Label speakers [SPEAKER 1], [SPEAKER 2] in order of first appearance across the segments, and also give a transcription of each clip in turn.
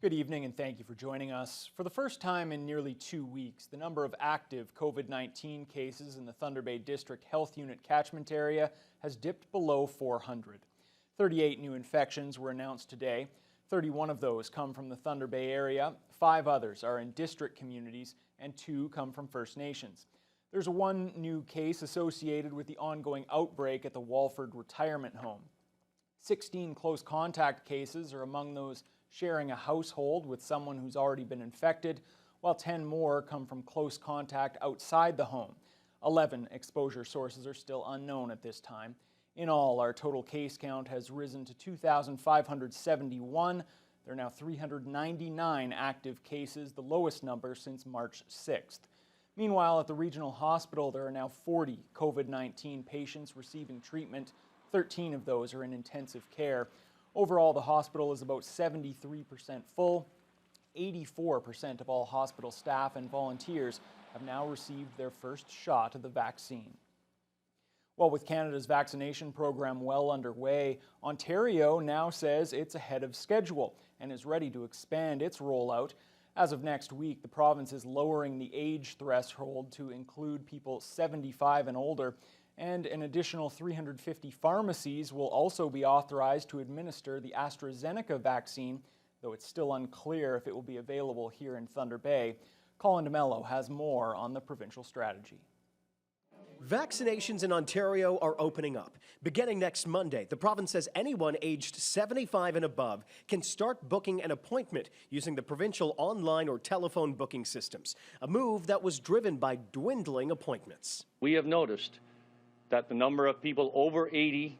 [SPEAKER 1] Good evening and thank you for joining us. For the first time in nearly 2 weeks, the number of active COVID-19 cases in the Thunder Bay District Health Unit catchment area has dipped below 400. 38 new infections were announced today. 31 of those come from the Thunder Bay area, 5 others are in district communities, and 2 come from First Nations. There's one new case associated with the ongoing outbreak at the Walford Retirement Home. 16 close contact cases are among those sharing a household with someone who's already been infected, while 10 more come from close contact outside the home. 11 exposure sources are still unknown at this time. In all, our total case count has risen to 2,571. There are now 399 active cases, the lowest number since March 6th. Meanwhile, at the regional hospital, there are now 40 COVID-19 patients receiving treatment. 13 of those are in intensive care. Overall, the hospital is about 73% full. 84% of all hospital staff and volunteers have now received their first shot of the vaccine. Well, with Canada's vaccination program well underway, Ontario now says it's ahead of schedule and is ready to expand its rollout. As of next week, the province is lowering the age threshold to include people 75 and older, and an additional 350 pharmacies will also be authorized to administer the AstraZeneca vaccine, though it's still unclear if it will be available here in Thunder Bay. Colin DeMello has more on the provincial strategy.
[SPEAKER 2] Vaccinations in Ontario are opening up. Beginning next Monday, the province says anyone aged 75 and above can start booking an appointment using the provincial online or telephone booking systems, a move that was driven by dwindling appointments.
[SPEAKER 3] We have noticed that the number of people over 80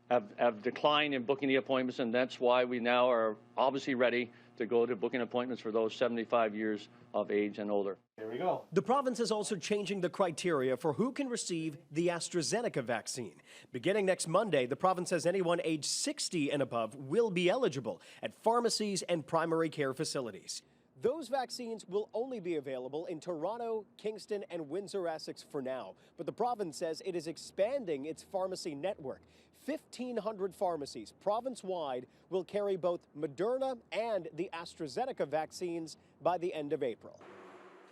[SPEAKER 3] have declined in booking the appointments, and that's why we now are obviously ready to go to booking appointments for those 75 years of age and older.
[SPEAKER 1] There we go.
[SPEAKER 2] The province is also changing the criteria for who can receive the AstraZeneca vaccine. Beginning next Monday, the province says anyone aged 60 and above will be eligible at pharmacies and primary care facilities. Those vaccines will only be available in Toronto, Kingston, and Windsor-Essex for now, but the province says it is expanding its pharmacy network. 1,500 pharmacies province-wide will carry both Moderna and the AstraZeneca vaccines by the end of April.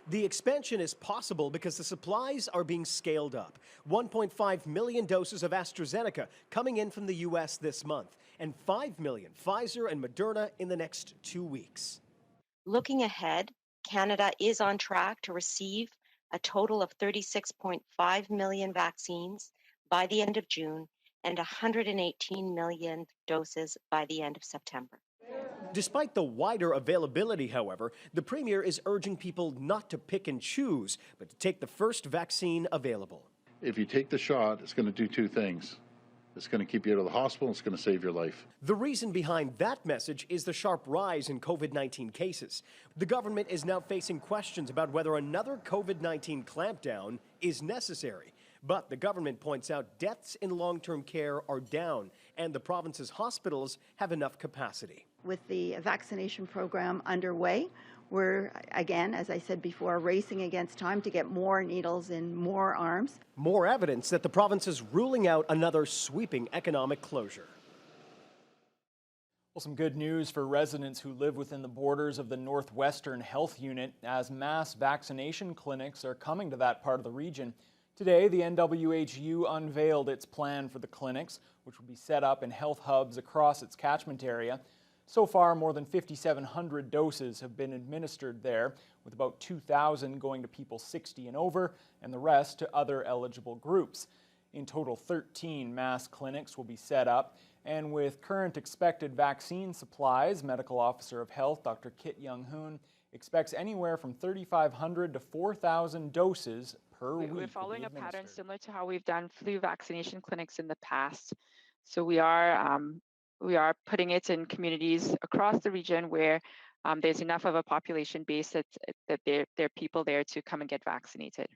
[SPEAKER 2] The expansion is possible because the supplies are being scaled up. 1.5 million doses of AstraZeneca coming in from the U.S. this month, and 5 million Pfizer and Moderna in the next 2 weeks.
[SPEAKER 4] Looking ahead, Canada is on track to receive a total of 36.5 million vaccines by the end of June and 118 million doses by the end of September.
[SPEAKER 2] Despite the wider availability, however, the Premier is urging people not to pick and choose, but to take the first vaccine available.
[SPEAKER 5] If you take the shot, it's going to do 2 things. It's going to keep you out of the hospital, and it's going to save your life.
[SPEAKER 2] The reason behind that message is the sharp rise in COVID-19 cases. The government is now facing questions about whether another COVID-19 clampdown is necessary. But the government points out deaths in long-term care are down, and the province's hospitals have enough capacity.
[SPEAKER 6] With the vaccination program underway, we're, again, as I said before, racing against time to get more needles in more arms.
[SPEAKER 2] More evidence that the province is ruling out another sweeping economic closure.
[SPEAKER 1] Well, some good news for residents who live within the borders of the Northwestern Health Unit, as mass vaccination clinics are coming to that part of the region. Today, the NWHU unveiled its plan for the clinics, which will be set up in health hubs across its catchment area. So far, more than 5,700 doses have been administered there, with about 2,000 going to people 60 and over, and the rest to other eligible groups. In total, 13 mass clinics will be set up, and with current expected vaccine supplies, Medical Officer of Health Dr. Kit Young-Hoon expects anywhere from 3,500 to 4,000 doses per week.
[SPEAKER 7] We're following a pattern similar to how we've done flu vaccination clinics in the past. So we are putting it in communities across the region where there's enough of a population base that there are people there to come and get vaccinated.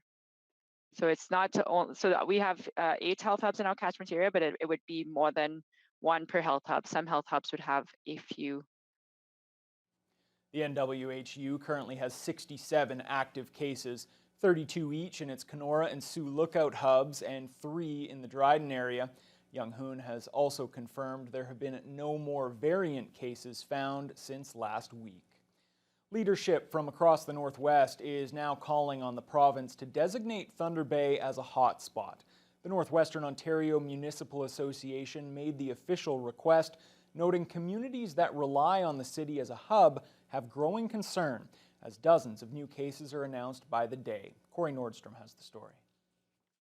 [SPEAKER 7] So it's not to only, so that we have 8 health hubs in our catchment area, but it would be more than 1 per health hub. Some health hubs would have a few.
[SPEAKER 1] The NWHU currently has 67 active cases, 32 each in its Kenora and Sioux Lookout hubs and 3 in the Dryden area. Young-Hoon has also confirmed there have been no more variant cases found since last week. Leadership from across the Northwest is now calling on the province to designate Thunder Bay as a hotspot. The Northwestern Ontario Municipal Association made the official request, noting communities that rely on the city as a hub have growing concern as dozens of new cases are announced by the day. Corey Nordstrom has the story.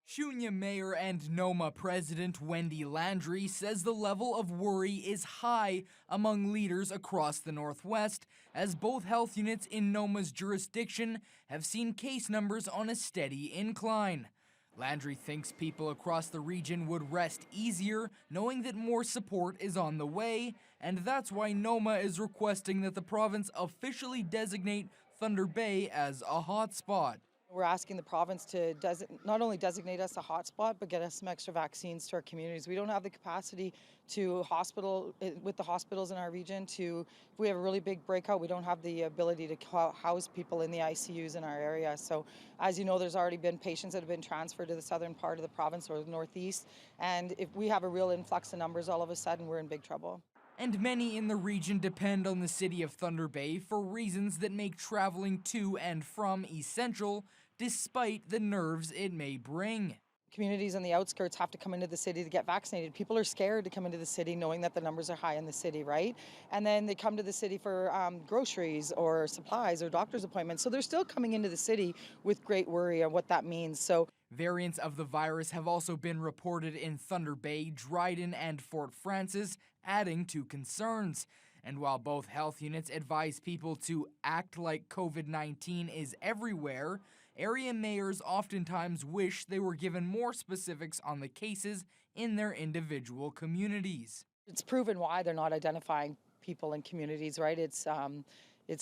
[SPEAKER 8] Shunya Mayor and NOMA President Wendy Landry says the level of worry is high among leaders across the Northwest, as both health units in NOMA's jurisdiction have seen case numbers on a steady incline. Landry thinks people across the region would rest easier knowing that more support is on the way, and that's why NOMA is requesting that the province officially designate Thunder Bay as a hotspot.
[SPEAKER 9] We're asking the province to not only designate us a hotspot, but get us some extra vaccines to our communities. We don't have the capacity to with the hospitals in our region if we have a really big breakout, we don't have the ability to house people in the ICUs in our area. So as you know, there's already been patients that have been transferred to the southern part of the province or the northeast. And if we have a real influx of numbers, all of a sudden we're in big trouble.
[SPEAKER 8] And many in the region depend on the city of Thunder Bay for reasons that make traveling to and from essential, despite the nerves it may bring.
[SPEAKER 9] Communities on the outskirts have to come into the city to get vaccinated. People are scared to come into the city knowing that the numbers are high in the city, right? And then they come to the city for groceries or supplies or doctor's appointments. So they're still coming into the city with great worry of what that means. So
[SPEAKER 8] variants of the virus have also been reported in Thunder Bay, Dryden, and Fort Frances, adding to concerns. And while both health units advise people to act like COVID-19 is everywhere, area mayors oftentimes wish they were given more specifics on the cases in their individual communities.
[SPEAKER 9] It's proven why they're not identifying people in communities, right? It's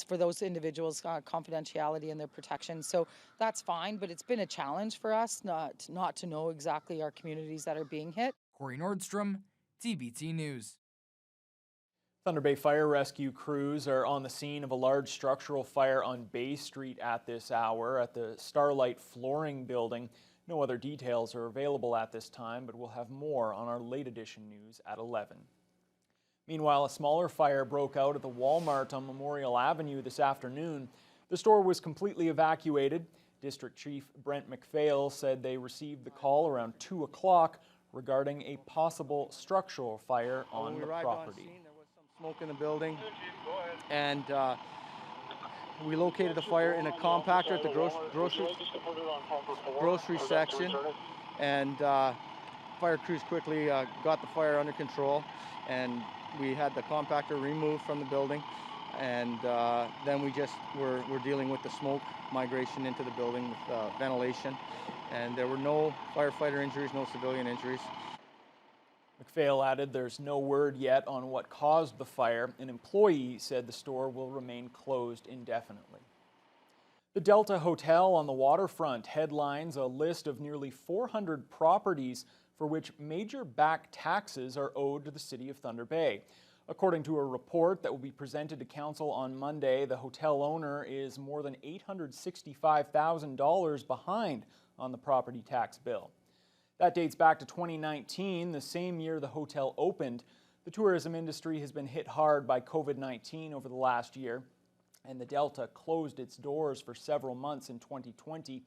[SPEAKER 9] for those individuals' confidentiality and their protection. So that's fine, but it's been a challenge for us not to know exactly our communities that are being hit.
[SPEAKER 8] Corey Nordstrom, TBT News.
[SPEAKER 1] Thunder Bay Fire Rescue crews are on the scene of a large structural fire on Bay Street at this hour at the Starlight Flooring Building. No other details are available at this time, but we'll have more on our late edition news at 11. Meanwhile, a smaller fire broke out at the Walmart on Memorial Avenue this afternoon. The store was completely evacuated. District Chief Brent McPhail said they received the call around 2 o'clock regarding a possible structural fire on the property.
[SPEAKER 10] Smoke in the building, and we located the fire in a compactor at the grocery section, and fire crews quickly got the fire under control, and we had the compactor removed from the building, and then we're dealing with the smoke migration into the building with ventilation, and there were no firefighter injuries, no civilian injuries.
[SPEAKER 1] McPhail added there's no word yet on what caused the fire. An employee said the store will remain closed indefinitely. The Delta Hotel on the waterfront headlines a list of nearly 400 properties for which major back taxes are owed to the city of Thunder Bay. According to a report that will be presented to council on Monday, the hotel owner is more than $865,000 behind on the property tax bill. That dates back to 2019, the same year the hotel opened. The tourism industry has been hit hard by COVID-19 over the last year, and the Delta closed its doors for several months in 2020. And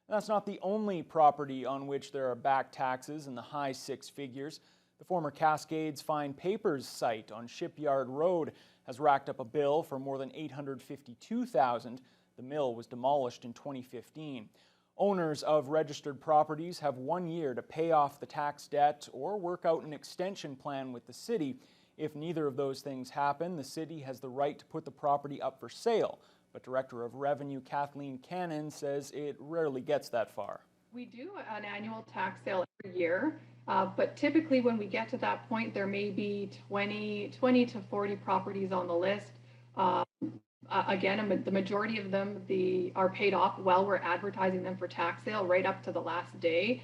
[SPEAKER 1] that's not the only property on which there are back taxes in the high six figures. The former Cascades Fine Papers site on Shipyard Road has racked up a bill for more than $852,000. The mill was demolished in 2015. Owners of registered properties have 1 year to pay off the tax debt or work out an extension plan with the city. If neither of those things happen, the city has the right to put the property up for sale. But Director of Revenue Kathleen Cannon says it rarely gets that far.
[SPEAKER 11] We do an annual tax sale every year, but typically when we get to that point, there may be 20 to 40 properties on the list. Again, the majority of them are paid off while we're advertising them for tax sale right up to the last day.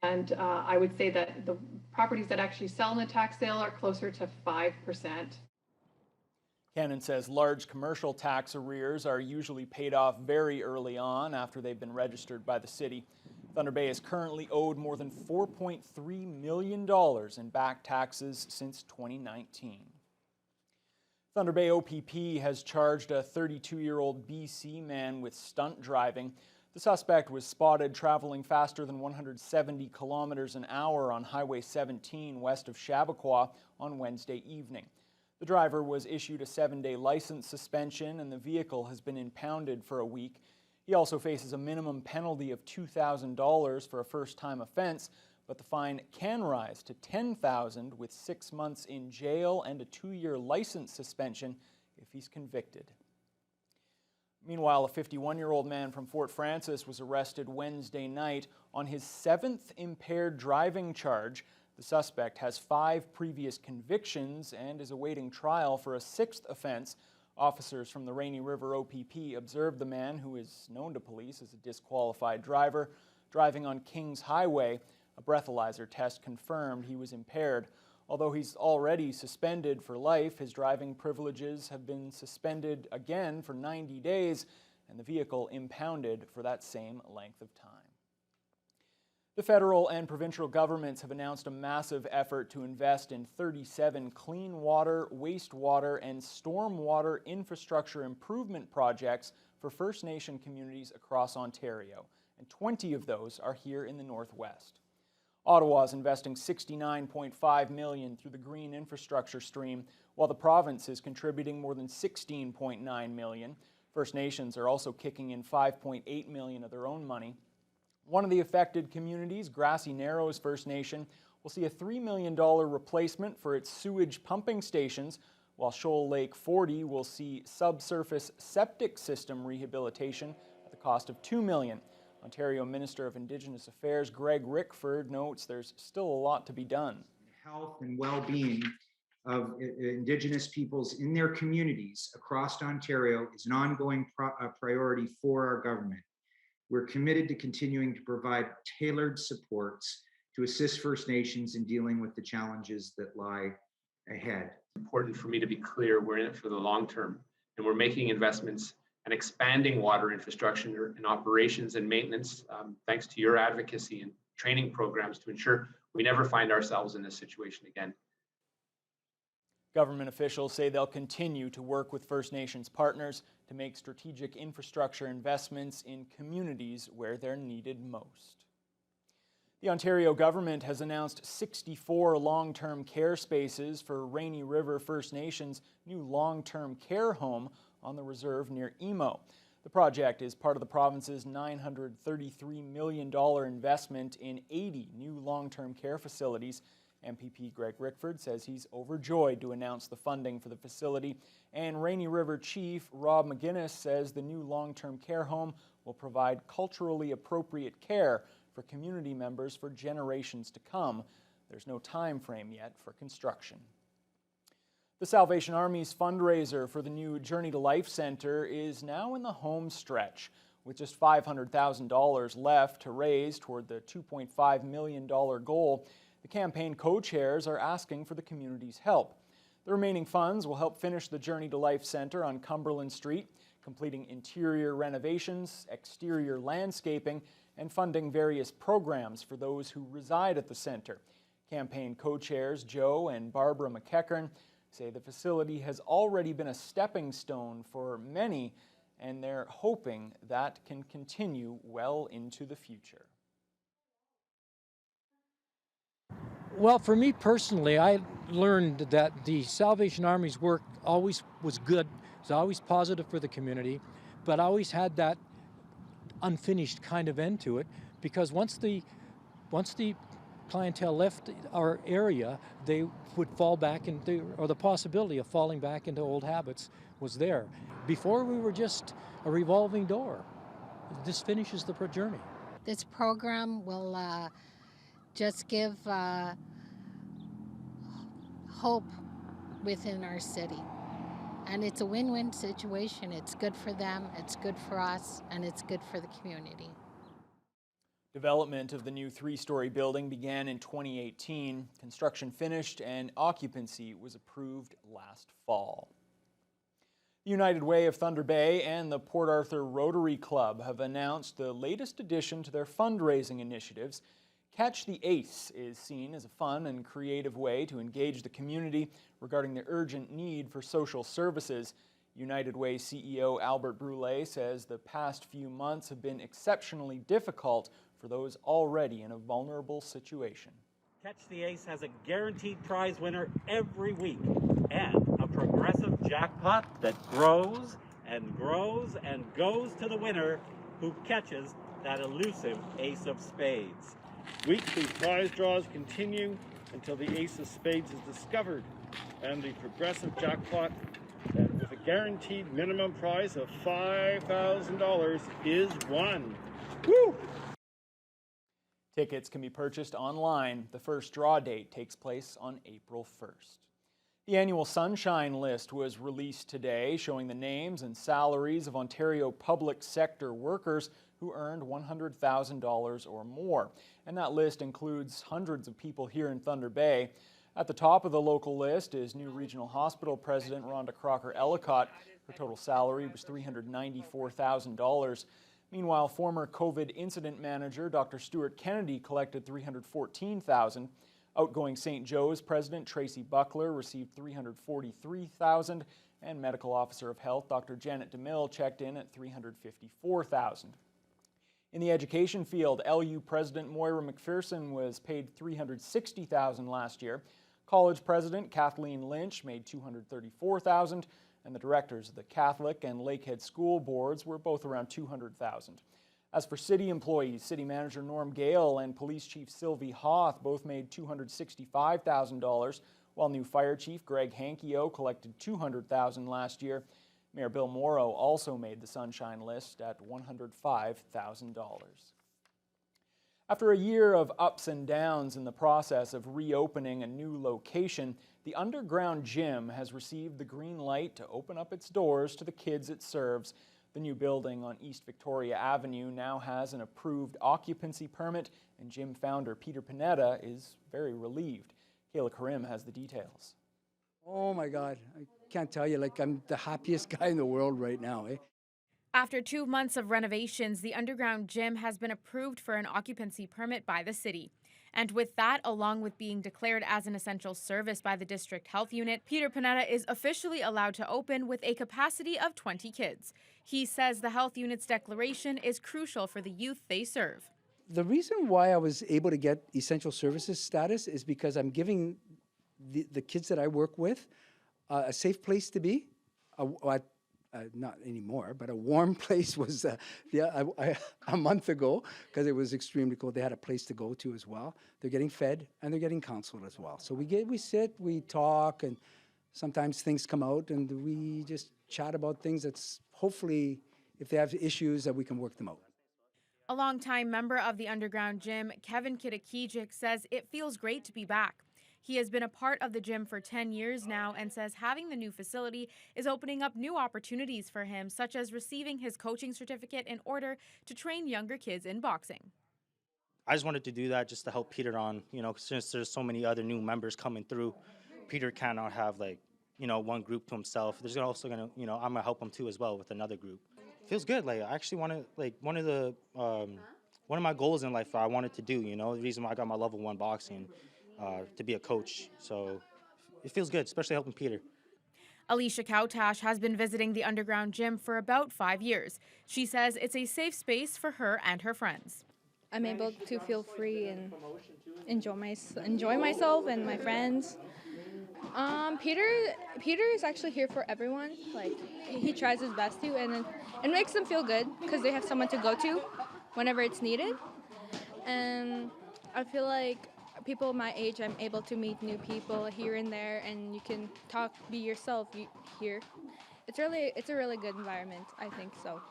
[SPEAKER 11] And I would say that the properties that actually sell in the tax sale are closer to 5%.
[SPEAKER 1] Cannon says large commercial tax arrears are usually paid off very early on after they've been registered by the city. Thunder Bay is currently owed more than $4.3 million in back taxes since 2019. Thunder Bay OPP has charged a 32-year-old BC man with stunt driving. The suspect was spotted traveling faster than 170 kilometers an hour on Highway 17 west of Chappaqua on Wednesday evening. The driver was issued a 7-day license suspension and the vehicle has been impounded for a week. He also faces a minimum penalty of $2,000 for a first-time offense, but the fine can rise to $10,000 with 6 months in jail and a 2-year license suspension if he's convicted. Meanwhile, a 51-year-old man from Fort Frances was arrested Wednesday night on his 7th impaired driving charge. The suspect has 5 previous convictions and is awaiting trial for a 6th offense. Officers from the Rainy River OPP observed the man, who is known to police as a disqualified driver, driving on Kings Highway. A breathalyzer test confirmed he was impaired. Although he's already suspended for life, his driving privileges have been suspended again for 90 days and the vehicle impounded for that same length of time. The federal and provincial governments have announced a massive effort to invest in 37 clean water, wastewater, and stormwater infrastructure improvement projects for First Nation communities across Ontario, and 20 of those are here in the Northwest. Ottawa is investing $69.5 million through the Green Infrastructure Stream, while the province is contributing more than $16.9 million. First Nations are also kicking in $5.8 million of their own money. One of the affected communities, Grassy Narrows First Nation, will see a $3 million replacement for its sewage pumping stations, while Shoal Lake 40 will see subsurface septic system rehabilitation at the cost of $2 million. Ontario Minister of Indigenous Affairs Greg Rickford notes there's still a lot to be done.
[SPEAKER 12] Health and well-being of Indigenous peoples in their communities across Ontario is an ongoing priority for our government. We're committed to continuing to provide tailored supports to assist First Nations in dealing with the challenges that lie ahead.
[SPEAKER 13] It's important for me to be clear, we're in it for the long term, and we're making investments and expanding water infrastructure and operations and maintenance, thanks to your advocacy and training programs to ensure we never find ourselves in this situation again.
[SPEAKER 1] Government officials say they'll continue to work with First Nations partners to make strategic infrastructure investments in communities where they're needed most. The Ontario government has announced 64 long-term care spaces for Rainy River First Nations' new long-term care home on the reserve near Emo. The project is part of the province's $933 million investment in 80 new long-term care facilities. MPP Greg Rickford says he's overjoyed to announce the funding for the facility, and Rainy River Chief Rob McGuinness says the new long-term care home will provide culturally appropriate care for community members for generations to come. There's no time frame yet for construction. The Salvation Army's fundraiser for the new Journey to Life Centre is now in the home stretch, with just $500,000 left to raise toward the $2.5 million goal. The campaign co-chairs are asking for the community's help. The remaining funds will help finish the Journey to Life Centre on Cumberland Street, completing interior renovations, exterior landscaping, and funding various programs for those who reside at the centre. Campaign co-chairs Joe and Barbara McEachern say the facility has already been a stepping stone for many, and they're hoping that can continue well into the future.
[SPEAKER 14] Well, for me personally, I learned that the Salvation Army's work always was good. It was always positive for the community, but always had that unfinished kind of end to it, because once the clientele left our area, they would fall back into, or the possibility of falling back into old habits was there. Before, we were just a revolving door. This finishes the journey.
[SPEAKER 15] This program will just give hope within our city. And it's a win-win situation. It's good for them, it's good for us, and it's good for the community.
[SPEAKER 1] Development of the new 3-story building began in 2018. Construction finished and occupancy was approved last fall. The United Way of Thunder Bay and the Port Arthur Rotary Club have announced the latest addition to their fundraising initiatives. Catch the Ace is seen as a fun and creative way to engage the community regarding the urgent need for social services. United Way CEO Albert Brule says the past few months have been exceptionally difficult for those already in a vulnerable situation.
[SPEAKER 16] Catch the Ace has a guaranteed prize winner every week and a progressive jackpot that grows and grows and goes to the winner who catches that elusive Ace of Spades.
[SPEAKER 17] Weekly prize draws continue until the Ace of Spades is discovered and the progressive jackpot that with a guaranteed minimum prize of $5,000 is won. Woo!
[SPEAKER 1] Tickets can be purchased online. The first draw date takes place on April 1st. The annual Sunshine List was released today, showing the names and salaries of Ontario public sector workers who earned $100,000 or more. And that list includes hundreds of people here in Thunder Bay. At the top of the local list is new Regional Hospital President Rhonda Crocker-Ellicott. Her total salary was $394,000. Meanwhile, former COVID incident manager Dr. Stuart Kennedy collected $314,000. Outgoing St. Joe's President Tracy Buckler received $343,000, and Medical Officer of Health Dr. Janet DeMille checked in at $354,000. In the education field, LU President Moira McPherson was paid $360,000 last year. College President Kathleen Lynch made $234,000. And the directors of the Catholic and Lakehead School Boards were both around $200,000. As for city employees, City Manager Norm Gale and Police Chief Sylvie Hoth both made $265,000, while new Fire Chief Greg Hankio collected $200,000 last year. Mayor Bill Morrow also made the Sunshine List at $105,000. After a year of ups and downs in the process of reopening a new location, the underground gym has received the green light to open up its doors to the kids it serves. The new building on East Victoria Avenue now has an approved occupancy permit, and gym founder Peter Panetta is very relieved. Kayla Karim has the details.
[SPEAKER 18] Oh my God, I can't tell you, like I'm the happiest guy in the world right now, eh?
[SPEAKER 19] After 2 months of renovations, the underground gym has been approved for an occupancy permit by the city. And with that, along with being declared as an essential service by the district health unit, Peter Panetta is officially allowed to open with a capacity of 20 kids. He says the health unit's declaration is crucial for the youth they serve.
[SPEAKER 18] The reason why I was able to get essential services status is because I'm giving the kids that I work with a safe place to be. Not anymore, but a warm place was a month ago because it was extremely cold. They had a place to go to as well. They're getting fed and they're getting counseled as well. So we sit, we talk, and sometimes things come out and we just chat about things that's hopefully, if they have issues, that we can work them out.
[SPEAKER 19] A longtime member of the underground gym, Kevin Kitakijic, says it feels great to be back. He has been a part of the gym for 10 years now and says having the new facility is opening up new opportunities for him, such as receiving his coaching certificate in order to train younger kids in boxing.
[SPEAKER 20] I just wanted to do that just to help Peter on, since there's so many other new members coming through, Peter cannot have one group to himself. There's also I'm gonna help him too as well with another group. Feels good. I actually want to, one of my goals in life I wanted to do, the reason why I got my level 1 boxing. To be a coach. So it feels good, especially helping Peter.
[SPEAKER 19] Alicia Kautash has been visiting the underground gym for about 5 years. She says it's a safe space for her and her friends.
[SPEAKER 21] I'm able to feel free and enjoy myself and my friends. Peter is actually here for everyone. He tries his best to, and it makes them feel good because they have someone to go to whenever it's needed. And I feel like people my age, I'm able to meet new people here and there, and you can talk, be yourself here. It's a really good environment, I think so.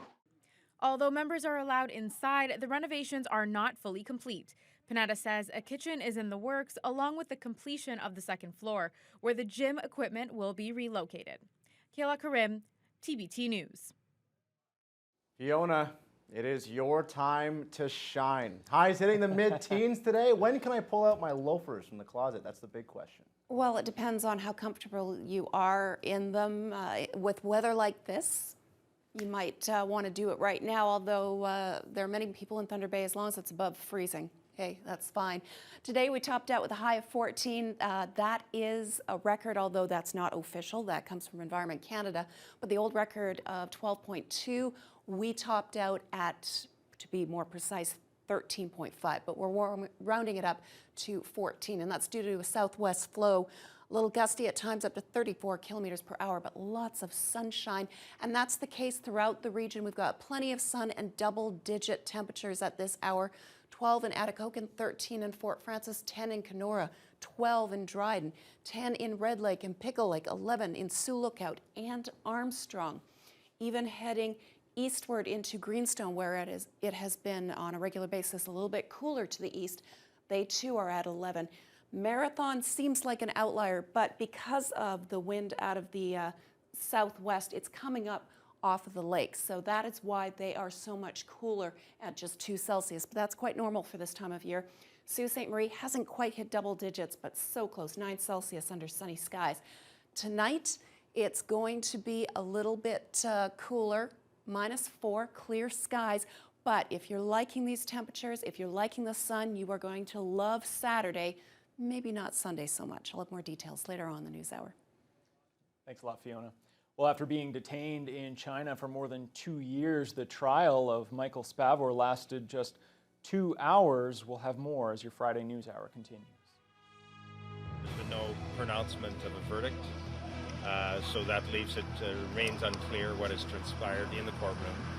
[SPEAKER 19] Although members are allowed inside, the renovations are not fully complete. Panetta says a kitchen is in the works, along with the completion of the second floor, where the gym equipment will be relocated. Kayla Karim, TBT News.
[SPEAKER 22] Fiona, it is your time to shine. Highs hitting the mid-teens today. When can I pull out my loafers from the closet? That's the big question.
[SPEAKER 23] Well, it depends on how comfortable you are in them. With weather like this,
[SPEAKER 3] you might want to do it right now, although there are many people in Thunder Bay, as long as it's above freezing. Okay, that's fine. Today we topped out with a high of 14. That is a record, although that's not official. That comes from Environment Canada. But the old record of 12.2, we topped out at, to be more precise, 13.5. But we're rounding it up to 14, and that's due to a southwest flow. A little gusty at times, up to 34 kilometers per hour, but lots of sunshine. And that's the case throughout the region. We've got plenty of sun and double-digit temperatures at this hour. 12 in Atikokan, 13 in Fort Frances, 10 in Kenora, 12 in Dryden, 10 in Red Lake and Pickle Lake, 11 in Sioux Lookout and Armstrong. Even heading eastward into Greenstone, where it has been on a regular basis a little bit cooler to the east, they too are at 11. Marathon seems like an outlier, but because of the wind out of the southwest, it's coming up off of the lake. So that is why they are so much cooler at just 2 Celsius, but that's quite normal for this time of year. Sault Ste. Marie hasn't quite hit double digits, but so close, 9 Celsius under sunny skies. Tonight, it's going to be a little bit cooler, -4, clear skies. But if you're liking these temperatures, if you're liking the sun, you are going to love Saturday, maybe not Sunday so much. I'll have more details later on in the NewsHour.
[SPEAKER 1] Thanks a lot, Fiona. Well, after being detained in China for more than 2 years, the trial of Michael Spavor lasted just 2 hours. We'll have more as your Friday NewsHour continues.
[SPEAKER 4] There's been no pronouncement of a verdict, so that leaves it remains unclear what has transpired in the courtroom.